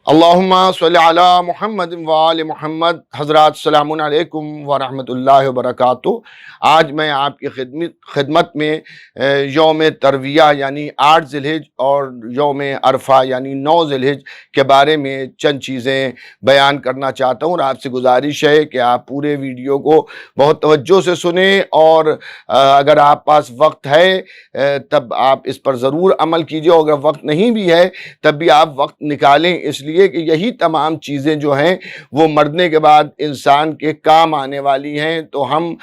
اللہم صلی علی محمد وآل محمد۔ حضرات السلام علیکم ورحمۃ اللہ وبرکاتہ۔ آج میں آپ کی خدمت میں یوم ترویہ یعنی 8 ذی الحج اور یوم عرفہ یعنی 9 ذی الحج کے بارے میں چند چیزیں بیان کرنا چاہتا ہوں، اور آپ سے گزارش ہے کہ آپ پورے ویڈیو کو بہت توجہ سے سنیں، اور اگر آپ پاس وقت ہے تب آپ اس پر ضرور عمل کیجئے، اور اگر وقت نہیں بھی ہے تب بھی آپ وقت نکالیں، اس لیے کہ یہی تمام چیزیں جو ہیں وہ مرنے کے بعد انسان کے کام آنے والی ہیں۔ تو ہم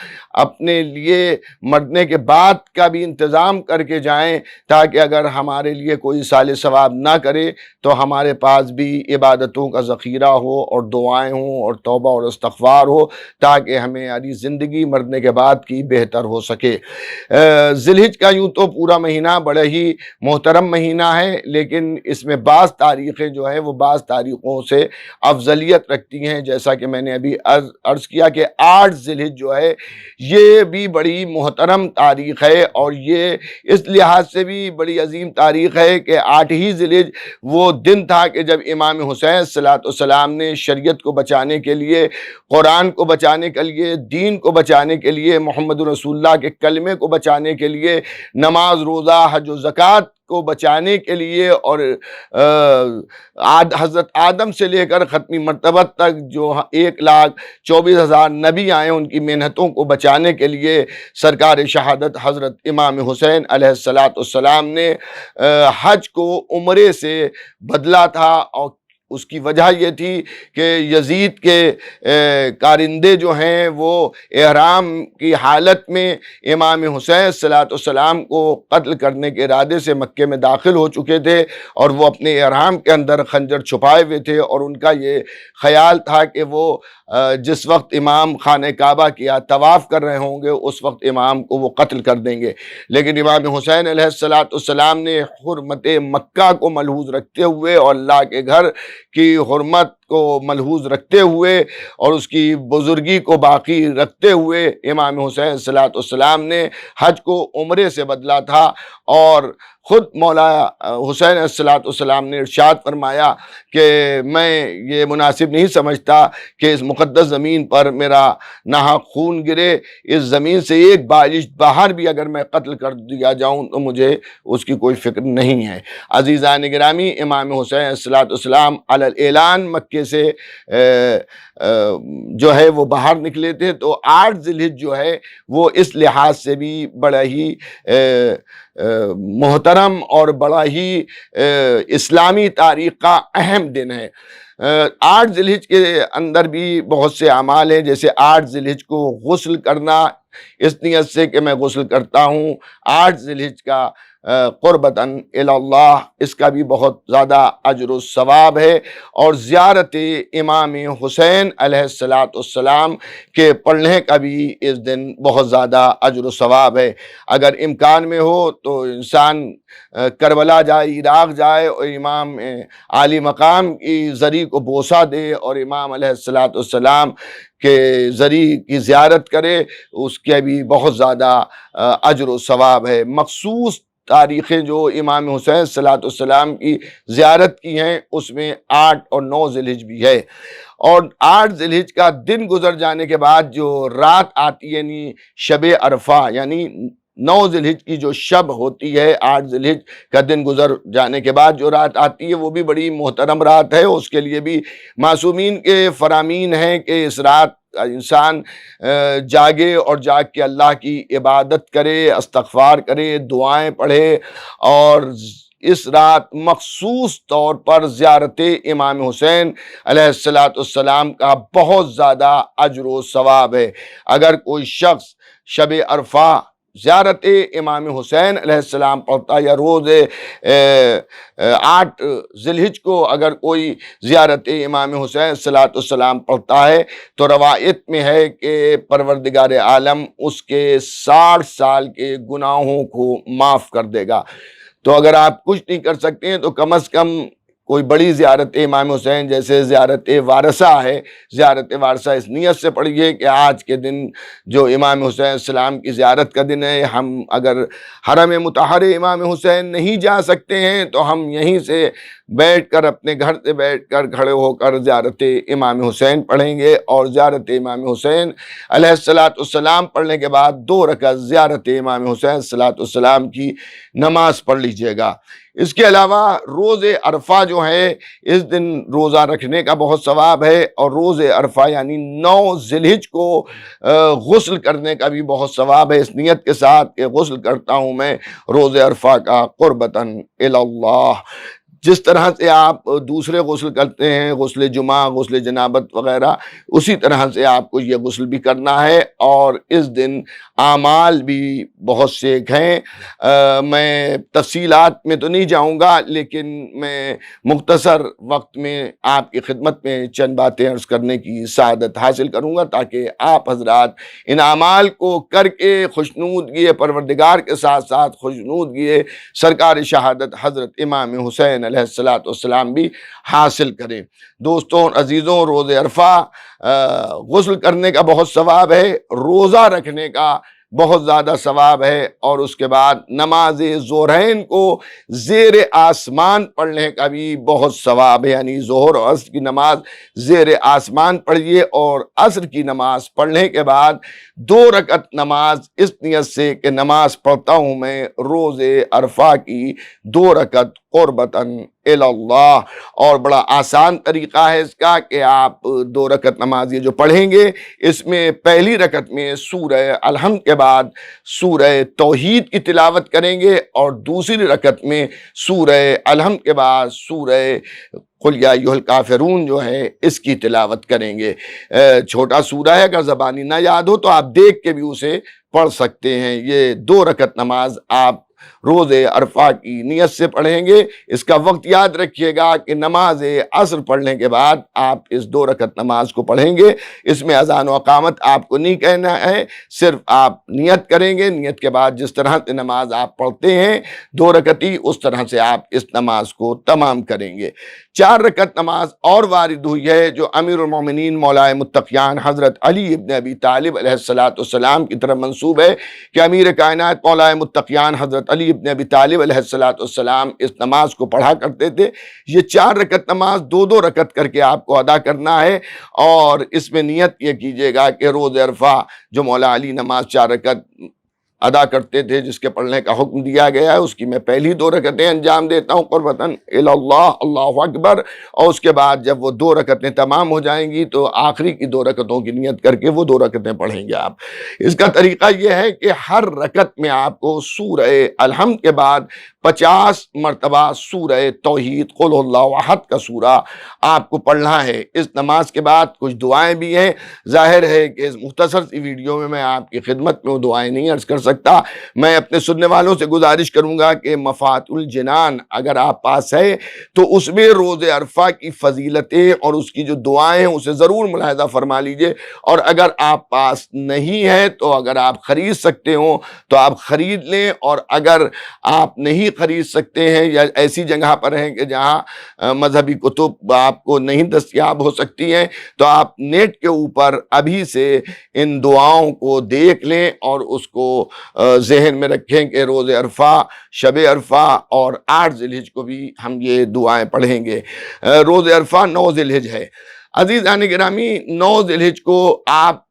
اپنے لیے مرنے کے بعد کا بھی انتظام کر کے جائیں، تاکہ اگر ہمارے لیے کوئی سال ثواب نہ کرے تو ہمارے پاس بھی عبادتوں کا ذخیرہ ہو، اور دعائیں ہوں، اور توبہ اور استغفار ہو، تاکہ ہماری زندگی مرنے کے بعد کی بہتر ہو سکے۔ ذی الحج کا یوں تو پورا مہینہ بڑا ہی محترم مہینہ ہے، لیکن اس میں بعض تاریخیں جو ہیں وہ بعض تاریخوں سے افضلیت رکھتی ہیں، جیسا کہ میں نے ابھی عرض کیا کہ 8 ذی الحج جو ہے یہ بھی بڑی محترم تاریخ ہے، اور یہ اس لحاظ سے بھی بڑی عظیم تاریخ ہے کہ 8 ہی ذی الحج وہ دن تھا کہ جب امام حسین صلی اللہ علیہ وسلم نے شریعت کو بچانے کے لیے، قرآن کو بچانے کے لیے، دین کو بچانے کے لیے، محمد رسول اللہ کے کلمے کو بچانے کے لیے، نماز روزہ حج و زکوٰۃ کو بچانے کے لیے، اور حضرت آدم سے لے کر ختمی مرتبہ تک جو 1,24,000 نبی آئے ان کی محنتوں کو بچانے کے لیے سرکار شہادت حضرت امام حسین علیہ السلام نے حج کو عمرے سے بدلا تھا۔ اور اس کی وجہ یہ تھی کہ یزید کے کارندے جو ہیں وہ احرام کی حالت میں امام حسین صلی اللہ علیہ وسلم کو قتل کرنے کے ارادے سے مکے میں داخل ہو چکے تھے، اور وہ اپنے احرام کے اندر خنجر چھپائے ہوئے تھے، اور ان کا یہ خیال تھا کہ وہ جس وقت امام خانہ کعبہ کیا طواف کر رہے ہوں گے اس وقت امام کو وہ قتل کر دیں گے۔ لیکن امام حسین علیہ السلام نے حرمت مکہ کو ملحوظ رکھتے ہوئے، اور اللہ کے گھر کی حرمت کو ملحوظ رکھتے ہوئے، اور اس کی بزرگی کو باقی رکھتے ہوئے، امام حسین صلی اللہ علیہ وسلم نے حج کو عمرے سے بدلا تھا۔ اور خود مولا حسین صلی اللہ علیہ وسلم نے ارشاد فرمایا کہ میں یہ مناسب نہیں سمجھتا کہ اس مقدس زمین پر میرا ناحق خون گرے، اس زمین سے ایک بالش باہر بھی اگر میں قتل کر دیا جاؤں تو مجھے اس کی کوئی فکر نہیں ہے۔ عزیزان گرامی، امام حسین صلی اللہ علیہ وسلم علی الاعلان مکے سے جو ہے وہ باہر نکلے تھے، تو 8 ذی الحج جو ہے وہ اس لحاظ سے بھی بڑا ہی محترم اور بڑا ہی اسلامی تاریخ کا اہم دن ہے۔ 8 ذی الحج کے اندر بھی بہت سے اعمال ہیں، جیسے 8 ذی الحج کو غسل کرنا، اس نیت سے کہ میں غسل کرتا ہوں 8 ذی الحج کا قربتاً الی اللہ، اس کا بھی بہت زیادہ اجر و ثواب ہے۔ اور زیارت امام حسین علیہ السلام کے پڑھنے کا بھی اس دن بہت زیادہ اجر و ثواب ہے۔ اگر امکان میں ہو تو انسان کربلا جائے، عراق جائے، اور امام عالی مقام کی زری کو بوسہ دے، اور امام علیہ السلام کہ زری کی زیارت کرے، اس کے بھی بہت زیادہ اجر و ثواب ہے۔ مخصوص تاریخیں جو امام حسین صلی اللہ علیہ وسلم کی زیارت کی ہیں اس میں 8 اور 9 ذی الحج بھی ہے۔ اور 8 ذی الحج کا دن گزر جانے کے بعد جو رات آتی ہے، یعنی شب عرفہ، یعنی 9 ذی الحج کی جو شب ہوتی ہے، 8 ذی الحج کا دن گزر جانے کے بعد جو رات آتی ہے وہ بھی بڑی محترم رات ہے۔ اس کے لیے بھی معصومین کے فرامین ہیں کہ اس رات انسان جاگے، اور جاگ کے اللہ کی عبادت کرے، استغفار کرے، دعائیں پڑھے، اور اس رات مخصوص طور پر زیارت امام حسین علیہ السلام کا بہت زیادہ اجر و ثواب ہے۔ اگر کوئی شخص شب عرفہ زیارت امام حسین علیہ السلام پڑھتا، یا روز 8 ذی الحج کو اگر کوئی زیارت امام حسین صلی اللہ علیہ وسلم پڑھتا ہے، تو روایت میں ہے کہ پروردگار عالم اس کے 60 سال کے گناہوں کو معاف کر دے گا۔ تو اگر آپ کچھ نہیں کر سکتے ہیں تو کم از کم کوئی بڑی زیارت امام حسین جیسے زیارت وارثہ ہے، زیارت وارثہ اس نیت سے پڑھیے کہ آج کے دن جو امام حسین السلام کی زیارت کا دن ہے، ہم اگر حرم مطہر امام حسین نہیں جا سکتے ہیں تو ہم یہیں سے بیٹھ کر اپنے گھر سے بیٹھ کر کھڑے ہو کر زیارت امام حسین پڑھیں گے، اور زیارت امام حسین علیہ السلام پڑھنے کے بعد 2 رکعت زیارت امام حسین صلاۃ السلام کی نماز پڑھ لیجئے گا۔ اس کے علاوہ روز عرفہ جو ہے، اس دن روزہ رکھنے کا بہت ثواب ہے، اور روز عرفہ یعنی 9 ذی الحجہ کو غسل کرنے کا بھی بہت ثواب ہے، اس نیت کے ساتھ کہ غسل کرتا ہوں میں روز عرفہ کا قربتاً الی اللہ۔ جس طرح سے آپ دوسرے غسل کرتے ہیں، غسل جمعہ، غسل جنابت وغیرہ، اسی طرح سے آپ کو یہ غسل بھی کرنا ہے، اور اس دن اعمال بھی بہت سے ہیں۔ میں تفصیلات میں تو نہیں جاؤں گا، لیکن میں مختصر وقت میں آپ کی خدمت میں چند باتیں عرض کرنے کی سعادت حاصل کروں گا، تاکہ آپ حضرات ان اعمال کو کر کے خوشنودگی پروردگار کے ساتھ ساتھ خوشنودگی سرکار شہادت حضرت امام حسین علیہ السلام بھی حاصل کریں۔ دوستوں عزیزوں، روز عرفہ غسل کرنے کا بہت ثواب ہے، روزہ رکھنے کا بہت زیادہ ثواب ہے، اور اس کے بعد نماز ظہرین کو زیر آسمان پڑھنے کا بھی بہت ثواب ہے، یعنی ظہر اور عصر کی نماز زیر آسمان پڑھیے، اور عصر کی نماز پڑھنے کے بعد 2 رکعت نماز اس نیت سے کہ نماز پڑھتا ہوں میں روز عرفہ کی 2 رکعت قربتاً الی اللہ۔ اور بڑا آسان طریقہ ہے اس کا کہ آپ 2 رکعت نماز یہ جو پڑھیں گے، اس میں پہلی رکعت میں سورہ الحمد کے بعد سورہ توحید کی تلاوت کریں گے، اور دوسری رکعت میں سورہ الحمد کے بعد سورہ قل یا ایھا الکافرون جو ہے اس کی تلاوت کریں گے۔ چھوٹا سورہ ہے، اگر زبانی نہ یاد ہو تو آپ دیکھ کے بھی اسے پڑھ سکتے ہیں۔ یہ 2 رکعت نماز آپ روز عرفہ کی نیت سے پڑھیں گے۔ اس کا وقت یاد رکھیے گا کہ نماز عصر پڑھنے کے بعد آپ اس 2 رکعت نماز کو پڑھیں گے۔ اس میں اذان و اقامت آپ کو نہیں کہنا ہے، صرف آپ نیت کریں گے، نیت کے بعد جس طرح سے نماز آپ پڑھتے ہیں 2 رکعتی، اس طرح سے آپ اس نماز کو تمام کریں گے۔ 4 رکعت نماز اور وارد ہوئی ہے، جو امیر المومنین مولا متقیان حضرت علی ابن ابی طالب علیہ السلام کی طرف منسوب ہے کہ امیر کائنات مولا متقیان حضرت علی ابن ابی طالب علیہ السلام اس نماز کو پڑھا کرتے تھے۔ یہ 4 رکعت نماز 2 رکعت کر کے آپ کو ادا کرنا ہے، اور اس میں نیت یہ کیجئے گا کہ روز عرفہ جو مولا علی نماز 4 رکعت ادا کرتے تھے، جس کے پڑھنے کا حکم دیا گیا ہے، اس کی میں پہلی 2 رکعتیں انجام دیتا ہوں قربتاً الی اللہ، اللہ اکبر، اور اس کے بعد جب وہ 2 رکعتیں تمام ہو جائیں گی تو آخری کی 2 رکعتوں کی نیت کر کے وہ 2 رکعتیں پڑھیں گے آپ۔ اس کا طریقہ یہ ہے کہ ہر رکعت میں آپ کو سورہ الحمد کے بعد 50 مرتبہ سورہ توحید قل اللہ احد کا سورہ آپ کو پڑھنا ہے۔ اس نماز کے بعد کچھ دعائیں بھی ہیں، ظاہر ہے کہ اس مختصر سی ویڈیو میں آپ کی خدمت میں وہ دعائیں نہیں عرض کر سکتا۔ میں اپنے سننے والوں سے گزارش کروں گا کہ مفات الجنان اگر آپ پاس ہے تو اس میں روز عرفہ کی فضیلتیں اور اس کی جو دعائیں ہیں اسے ضرور ملاحظہ فرما لیجئے، اور اگر آپ پاس نہیں ہے تو اگر آپ خرید سکتے ہوں تو آپ خرید لیں، اور اگر آپ نہیں خرید سکتے ہیں یا ایسی جگہ پر ہیں کہ جہاں مذہبی کتب آپ کو نہیں دستیاب ہو سکتی ہیں، تو آپ نیٹ کے اوپر ابھی سے ان دعاؤں کو دیکھ لیں اور اس کو ذہن میں رکھیں کہ روز عرفہ، شب عرفہ اور 8 ذی الحجہ کو بھی ہم یہ دعائیں پڑھیں گے۔ روز عرفہ 9 ذی الحجہ ہے۔ عزیزان گرامی، 9 ذی الحجہ کو آپ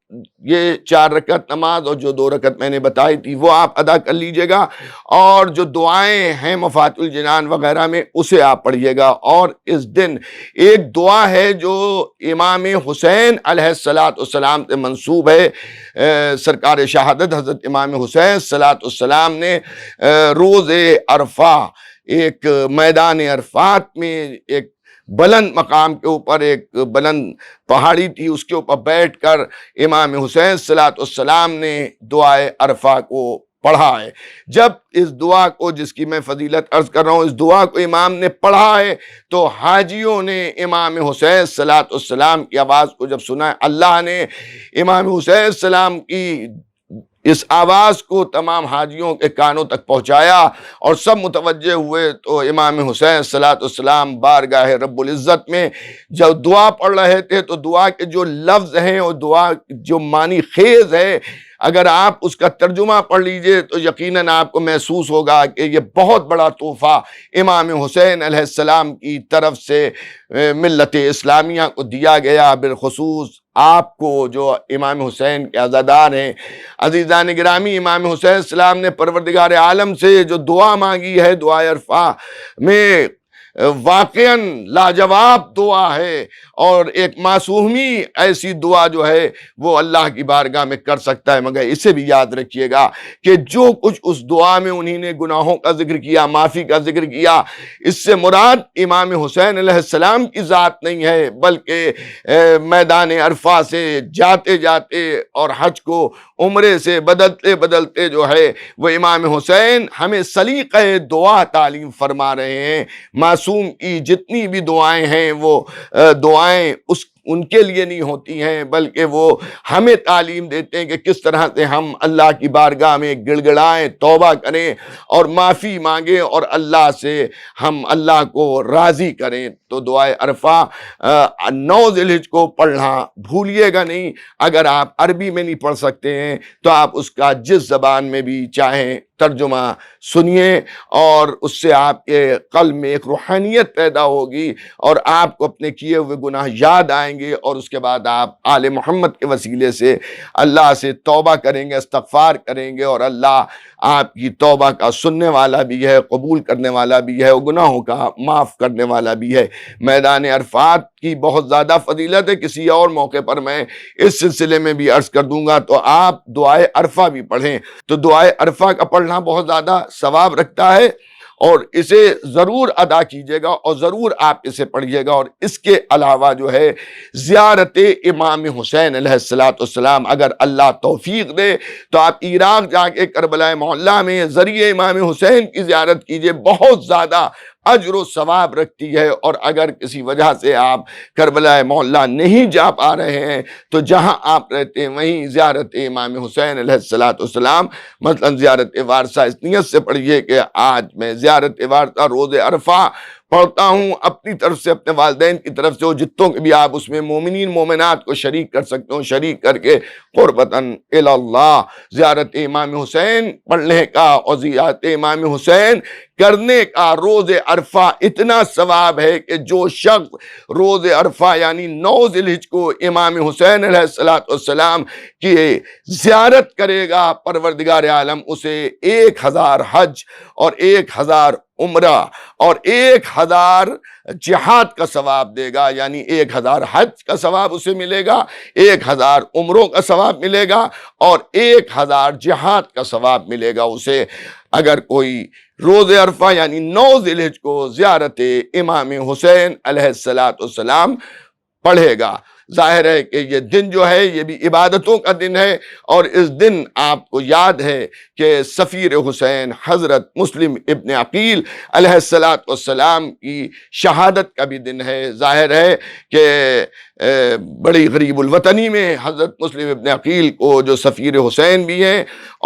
یہ 4 رکعت نماز اور جو 2 رکعت میں نے بتائی تھی وہ آپ ادا کر لیجئے گا، اور جو دعائیں ہیں مفات الجنان وغیرہ میں اسے آپ پڑھیے گا۔ اور اس دن ایک دعا ہے جو امام حسین علیہ السلام سے منسوب ہے۔ سرکار شہادت حضرت امام حسین صلاۃ السلام نے روز عرفہ ایک میدان عرفات میں ایک بلند مقام کے اوپر، ایک بلند پہاڑی تھی، اس کے اوپر بیٹھ کر امام حسین صلاۃ السلام نے دعائے عرفہ کو پڑھا ہے۔ جب اس دعا کو، جس کی میں فضیلت عرض کر رہا ہوں، اس دعا کو امام نے پڑھا ہے تو حاجیوں نے امام حسین صلاۃ السلام کی آواز کو جب سنا ہے، اللہ نے امام حسین السلام کی اس آواز کو تمام حاجیوں کے کانوں تک پہنچایا، اور سب متوجہ ہوئے تو امام حسین صلاۃ السلام بارگاہ رب العزت میں جب دعا پڑھ رہے تھے تو دعا کے جو لفظ ہیں اور دعا جو معنی خیز ہے، اگر آپ اس کا ترجمہ پڑھ لیجئے تو یقیناً آپ کو محسوس ہوگا کہ یہ بہت بڑا تحفہ امام حسین علیہ السلام کی طرف سے ملت اسلامیہ کو دیا گیا، بالخصوص آپ کو جو امام حسین کے عزادار ہیں۔ عزیزان گرامی، امام حسین علیہ السلام نے پروردگار عالم سے جو دعا مانگی ہے، دعائے عرفہ میں واقعاً لاجواب دعا ہے، اور ایک معصومی ایسی دعا جو ہے وہ اللہ کی بارگاہ میں کر سکتا ہے، مگر اسے بھی یاد رکھیے گا کہ جو کچھ اس دعا میں انہی نے گناہوں کا ذکر کیا، معافی کا ذکر کیا، اس سے مراد امام حسین علیہ السلام کی ذات نہیں ہے، بلکہ میدان عرفہ سے جاتے جاتے اور حج کو عمرے سے بدلتے بدلتے جو ہے وہ امام حسین ہمیں سلیقہ دعا تعلیم فرما رہے ہیں۔ معصوم کی جتنی بھی دعائیں ہیں وہ دعائیں ان کے لیے نہیں ہوتی ہیں، بلکہ وہ ہمیں تعلیم دیتے ہیں کہ کس طرح سے ہم اللہ کی بارگاہ میں گڑ گڑائیں، توبہ کریں اور معافی مانگیں اور اللہ سے ہم اللہ کو راضی کریں۔ تو دعائے عرفہ 9 ذی الحجہ کو پڑھنا بھولیے گا نہیں۔ اگر آپ عربی میں نہیں پڑھ سکتے ہیں تو آپ اس کا جس زبان میں بھی چاہیں ترجمہ سنیے، اور اس سے آپ کے قلب میں ایک روحانیت پیدا ہوگی اور آپ کو اپنے کیے ہوئے گناہ یاد آئیں گے، اور اس کے بعد آپ آل محمد کے وسیلے سے اللہ سے توبہ کریں گے، استغفار کریں گے، اور اللہ آپ کی توبہ کا سننے والا بھی ہے، قبول کرنے والا بھی ہے، اور گناہوں کا معاف کرنے والا بھی ہے۔ میدان عرفات کی بہت زیادہ فضیلت ہے، کسی اور موقع پر میں اس سلسلے میں بھی عرض کر دوں گا، تو آپ دعائے عرفہ بھی پڑھیں۔ تو دعائے عرفہ کا پڑھنا بہت زیادہ ثواب رکھتا ہے، اور اسے ضرور ادا کیجیے گا، اور ضرور آپ اسے پڑھیے گا۔ اور اس کے علاوہ جو ہے زیارت امام حسین علیہ السلام، اگر اللہ توفیق دے تو آپ عراق جا کے کربلا معلیٰ میں ذریعہ امام حسین کی زیارت کیجیے، بہت زیادہ اجر و ثواب رکھتی ہے۔ اور اگر کسی وجہ سے آپ کربلا معلیٰ نہیں جا پا رہے ہیں تو جہاں آپ رہتے ہیں وہیں زیارت امام حسین علیہ السلام، مثلا زیارت وارثہ اس نیت سے پڑھیے کہ آج میں زیارت وارثہ روز عرفہ پڑھتا ہوں، اپنی طرف سے، اپنے والدین کی طرف سے، اور جتوں کے بھی آپ اس میں مومنین مومنات کو شریک کر سکتے ہوں، شریک کر کے قربتاً اللہ زیارت امام حسین پڑھنے کا اور زیارت امام حسین کرنے کا روز عرفہ اتنا ثواب ہے کہ جو شخص روز عرفہ یعنی 9 ذی الحجہ کو امام حسین علیہ السلام کی زیارت کرے گا، پروردگار عالم اسے 1000 حج اور 1000 عمرہ اور 1000 جہاد کا ثواب دے گا، یعنی 1000 حج کا ثواب اسے ملے گا، 1000 عمروں کا ثواب ملے گا، اور 1000 جہاد کا ثواب ملے گا اسے، اگر کوئی روز عرفہ یعنی 9 ذی الحجہ کو زیارت امام حسین علیہ السلام پڑھے گا۔ ظاہر ہے کہ یہ دن جو ہے یہ بھی عبادتوں کا دن ہے، اور اس دن آپ کو یاد ہے کہ سفیر حسین حضرت مسلم ابن عقیل علیہ السلام کی شہادت کا بھی دن ہے۔ ظاہر ہے کہ بڑی غریب الوطنی میں حضرت مسلم ابن عقیل کو جو سفیر حسین بھی ہیں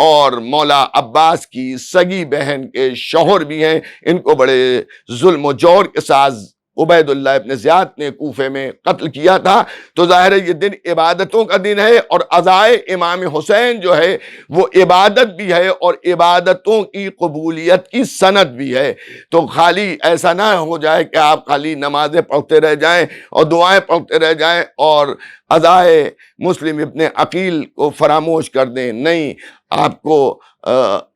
اور مولا عباس کی سگی بہن کے شوہر بھی ہیں، ان کو بڑے ظلم و جور کے ساتھ عبید اللہ ابن زیاد نے کوفے میں قتل کیا تھا۔ تو ظاہر ہے یہ دن عبادتوں کا دن ہے، اور عزائے امام حسین جو ہے وہ عبادت بھی ہے اور عبادتوں کی قبولیت کی سند بھی ہے۔ تو خالی ایسا نہ ہو جائے کہ آپ خالی نمازیں پڑھتے رہ جائیں اور دعائیں پڑھتے رہ جائیں اور عزائے مسلم ابن عقیل کو فراموش کر دیں، نہیں، آپ کو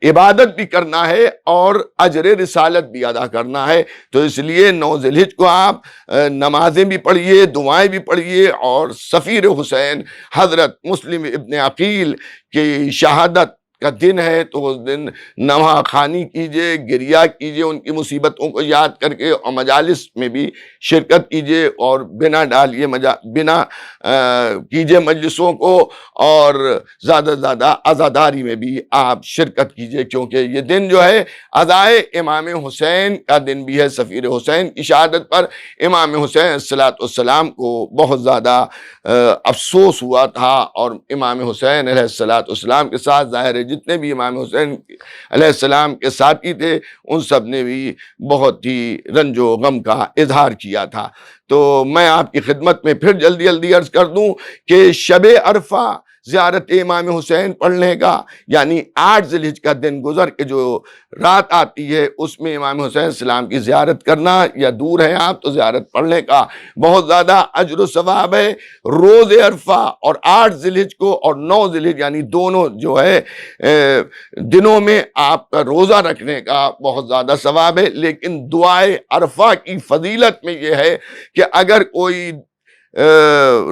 عبادت بھی کرنا ہے اور اجر رسالت بھی ادا کرنا ہے۔ تو اس لیے 9 ذی الحجہ کو آپ نمازیں بھی پڑھیے، دعائیں بھی پڑھیے، اور سفیر حسین حضرت مسلم ابن عقیل کی شہادت کا دن ہے تو اس دن نواح خوانی کیجئے، گریہ کیجئے ان کی مصیبتوں کو یاد کر کے، اور مجالس میں بھی شرکت کیجئے، اور بنا ڈالیے کیجئے مجلسوں کو، اور زیادہ سے زیادہ عزاداری میں بھی آپ شرکت کیجئے، کیونکہ یہ دن جو ہے عزائے امام حسین کا دن بھی ہے۔ سفیر حسین کی شہادت پر امام حسین علیہ السلام کو بہت زیادہ افسوس ہوا تھا، اور امام حسین علیہ السلام کے ساتھ ظاہر ہے جتنے بھی امام حسین علیہ السلام کے ساتھی تھے ان سب نے بھی بہت ہی رنج و غم کا اظہار کیا تھا۔ تو میں آپ کی خدمت میں پھر جلدی عرض کر دوں کہ شب عرفہ زیارت امام حسین پڑھنے کا، یعنی 8 ذی الحجہ کا دن گزر کے جو رات آتی ہے اس میں امام حسین السلام کی زیارت کرنا، یا دور ہے آپ تو زیارت پڑھنے کا بہت زیادہ اجر و ثواب ہے۔ روز عرفہ اور 8 ذی الحجہ کو اور 9 ذی الحجہ یعنی دونوں جو ہے دنوں میں آپ کا روزہ رکھنے کا بہت زیادہ ثواب ہے۔ لیکن دعائے عرفہ کی فضیلت میں یہ ہے کہ اگر کوئی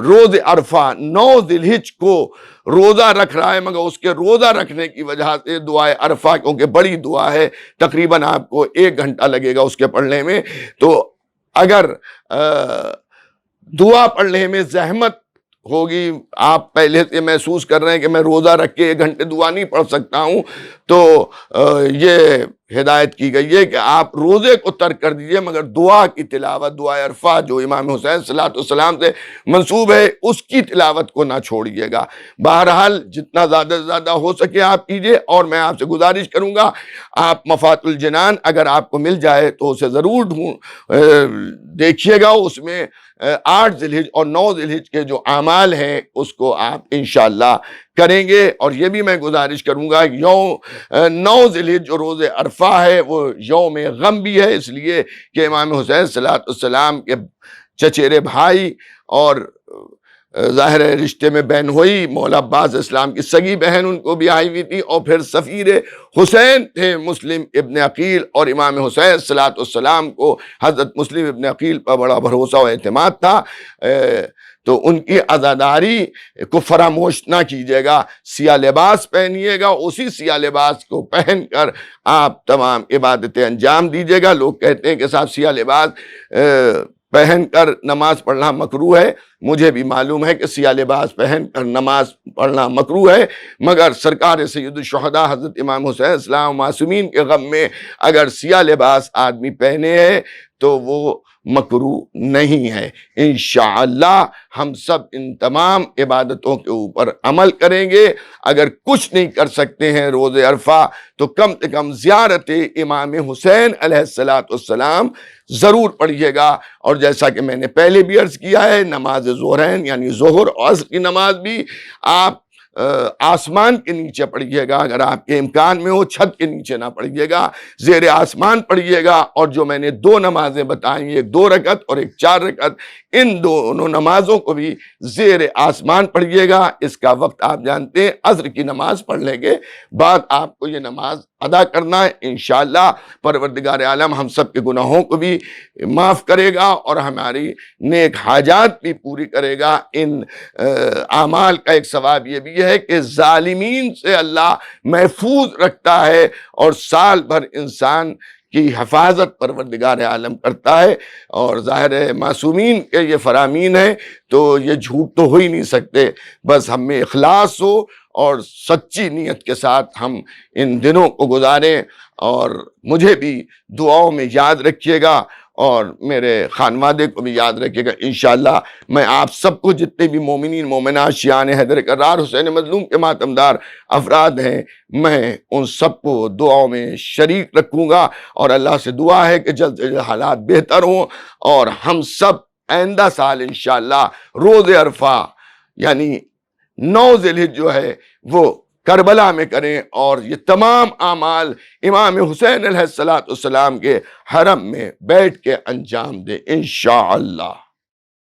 روز عرفہ 9 ذی الحجہ کو روزہ رکھ رہا ہے، مگر اس کے روزہ رکھنے کی وجہ سے دعائے عرفہ، کیونکہ بڑی دعا ہے، تقریباً آپ کو 1 گھنٹہ لگے گا اس کے پڑھنے میں، تو اگر دعا پڑھنے میں زحمت ہوگی، آپ پہلے سے محسوس کر رہے ہیں کہ میں روزہ رکھ کے 1 گھنٹے دعا نہیں پڑھ سکتا ہوں، تو یہ ہدایت کی گئی ہے کہ آپ روزے کو ترک کر دیجئے، مگر دعا کی تلاوت، دعائے عرفہ جو امام حسین صلی اللہ علیہ وسلم سے منسوب ہے، اس کی تلاوت کو نہ چھوڑیے گا۔ بہرحال جتنا زیادہ سے زیادہ ہو سکے آپ کیجئے، اور میں آپ سے گزارش کروں گا آپ مفات الجنان اگر آپ کو مل جائے تو اسے ضرور دیکھیے گا، اس میں 8 ذی الحجہ اور 9 ذی الحجہ کے جو اعمال ہیں اس کو آپ انشاءاللہ کریں گے۔ اور یہ بھی میں گزارش کروں گا 9 ذی الحجہ جو روز عرفہ ہے وہ یوم غم بھی ہے، اس لیے کہ امام حسین صلی اللہ علیہ وسلم کے چچیرے بھائی اور ظاہر رشتے میں بہن ہوئی، مولا عباس اسلام کی سگی بہن ان کو بھی آئی ہوئی تھی، اور پھر سفیر حسین تھے مسلم ابن عقیل، اور امام حسین صلی اللہ علیہ وسلم کو حضرت مسلم ابن عقیل پر بڑا بھروسہ و اعتماد تھا، تو ان کی عزاداری کو فراموش نہ کیجیے گا، سیاہ لباس پہنیے گا، اسی سیاہ لباس کو پہن کر آپ تمام عبادتیں انجام دیجیے گا۔ لوگ کہتے ہیں کہ صاحب سیاہ لباس پہن کر نماز پڑھنا مکروہ ہے، مجھے بھی معلوم ہے کہ سیاہ لباس پہن کر نماز پڑھنا مکروہ ہے، مگر سرکار سید الشہداء حضرت امام حسین السلام معصومین کے غم میں اگر سیاہ لباس آدمی پہنے ہے تو وہ مکروہ نہیں ہے۔ انشاءاللہ ہم سب ان تمام عبادتوں کے اوپر عمل کریں گے۔ اگر کچھ نہیں کر سکتے ہیں روز عرفہ تو کم سے کم زیارت امام حسین علیہ السلام ضرور پڑھیے گا، اور جیسا کہ میں نے پہلے بھی عرض کیا ہے، نماز ظہرین یعنی ظہر اور عصر کی نماز بھی آپ آسمان کے نیچے پڑھیے گا، اگر آپ کے امکان میں ہو چھت کے نیچے نہ پڑھیے گا، زیر آسمان پڑھیے گا، اور جو میں نے 2 نمازیں بتائیں، ایک 2 رکعت اور ایک 4 رکعت، ان دونوں نمازوں کو بھی زیر آسمان پڑھیے گا۔ اس کا وقت آپ جانتے ہیں، عصر کی نماز پڑھنے کے بعد آپ کو یہ نماز ادا کرنا ہے۔ انشاءاللہ پروردگار عالم ہم سب کے گناہوں کو بھی معاف کرے گا اور ہماری نیک حاجات بھی پوری کرے گا۔ ان اعمال کا ایک ثواب یہ بھی ہے کہ ظالمین سے اللہ محفوظ رکھتا ہے، اور سال بھر انسان کی حفاظت پروردگار عالم کرتا ہے، اور ظاہر ہے معصومین کے یہ فرامین ہیں تو یہ جھوٹ تو ہو ہی نہیں سکتے، بس ہم میں اخلاص ہو اور سچی نیت کے ساتھ ہم ان دنوں کو گزاریں، اور مجھے بھی دعاؤں میں یاد رکھیے گا اور میرے خانوادے کو بھی یاد رکھیے گا۔ انشاءاللہ میں آپ سب کو، جتنے بھی مومنین مومنات شیعان حیدر کرار حسین مظلوم کے ماتمدار افراد ہیں، میں ان سب کو دعاؤں میں شریک رکھوں گا، اور اللہ سے دعا ہے کہ جلد سے جلد حالات بہتر ہوں، اور ہم سب آئندہ سال انشاءاللہ روز عرفہ یعنی 9 ذی الحجہ جو ہے وہ کربلا میں کریں، اور یہ تمام اعمال امام حسین علیہ السلام کے حرم میں بیٹھ کے انجام دیں انشاءاللہ۔